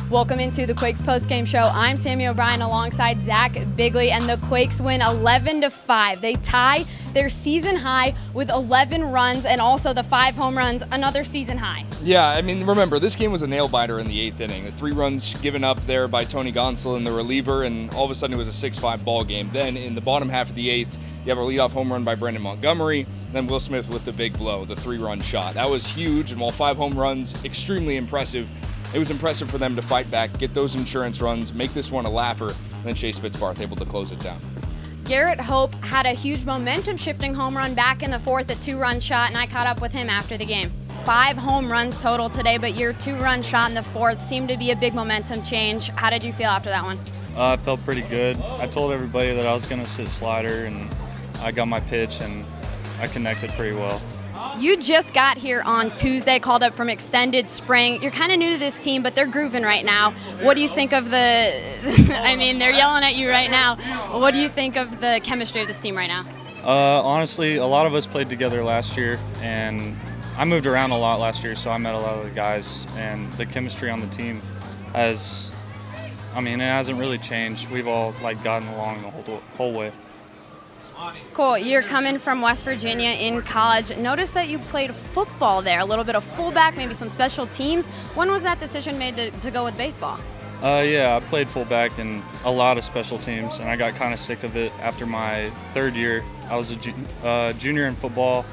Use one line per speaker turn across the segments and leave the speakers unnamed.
Welcome into the Quakes postgame show. I'm Sammy O'Brien alongside Zach Bigley, and the Quakes win 11-5. They tie their season high with 11 runs and also the 5 home runs, another season high.
Yeah, I mean, remember, this game was a nail-biter in the 8th inning. The 3 runs given up there by Tony Gonsolin, the reliever, and all of a sudden it was a 6-5 ball game. Then in the bottom half of the 8th, you have a leadoff home run by Brendan Montgomery, then Will Smith with the big blow, the 3-run shot. That was huge, and while 5 home runs, extremely impressive, it was impressive for them to fight back, get those insurance runs, make this one a laugher, and then Chase Spitzbarth able to close it down.
Garrett Hope had a huge momentum-shifting home run back in the 4th, a 2-run shot, and I caught up with him after the game. 5 home runs total today, but your 2-run shot in the 4th seemed to be a big momentum change. How did you feel after that one?
I felt pretty good. I told everybody that I was going to sit slider, and I got my pitch, and I connected pretty well.
You just got here on Tuesday, called up from extended spring. You're kind of new to this team, but they're grooving right now. What do you think of the I mean, they're yelling at you right now. What do you think of the chemistry of this team right now?
Honestly, a lot of us played together last year, and I moved around a lot last year, so I met a lot of the guys, and the chemistry on the team has, I mean, it hasn't really changed. We've all gotten along the whole way.
Cool. You're coming from West Virginia in college. Notice that you played football there, a little bit of fullback, maybe some special teams. When was that decision made to go with baseball?
Yeah, I played fullback in a lot of special teams, and I got kind of sick of it after my 3rd year. I was a junior in football.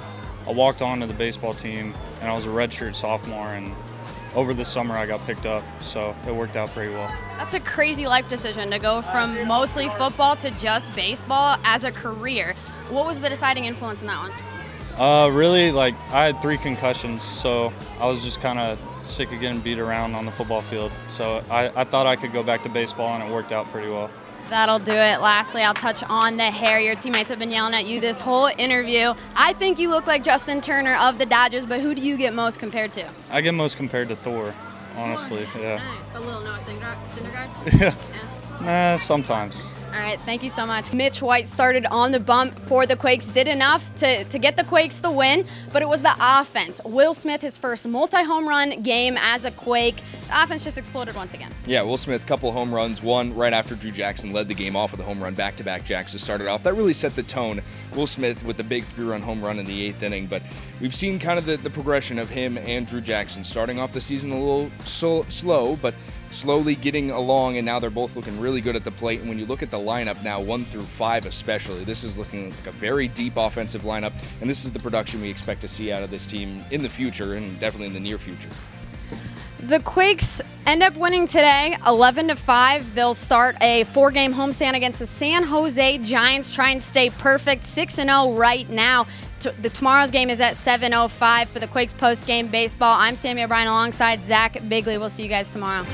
I walked on to the baseball team, and I was a redshirt sophomore, and over the summer I got picked up, so it worked out pretty well.
That's a crazy life decision to go from mostly football to just baseball as a career. What was the deciding influence in that one?
Really, I had 3 concussions, so I was just kind of sick of getting beat around on the football field. So I thought I could go back to baseball, and it worked out pretty well.
That'll do it. Lastly, I'll touch on the hair. Your teammates have been yelling at you this whole interview. I think you look like Justin Turner of the Dodgers, but who do you get most compared to?
I get most compared to Thor, honestly. Yeah.
Nice. A little Noah Syndergaard?
Yeah. Nah, sometimes.
All right, thank you so much. Mitch White started on the bump for the Quakes, did enough to get the Quakes the win, but it was the offense. Will Smith, his first multi-home run game as a Quake. The offense just exploded once again.
Yeah, Will Smith, couple home runs, one right after Drew Jackson led the game off with a home run, back-to-back jacks to start it off. That really set the tone. Will Smith with the big 3-run home run in the 8th inning, but we've seen kind of the progression of him and Drew Jackson starting off the season a little slow, but slowly getting along, and now they're both looking really good at the plate. And when you look at the lineup now, 1 through 5 especially, this is looking like a very deep offensive lineup, and this is the production we expect to see out of this team in the future, and definitely in the near future.
The Quakes end up winning today, 11-5. They'll start a 4-game homestand against the San Jose Giants, try and stay perfect, 6-0 right now. Tomorrow's game is at 7:05 for the Quakes post-game baseball. I'm Sammy O'Brien alongside Zach Bigley. We'll see you guys tomorrow.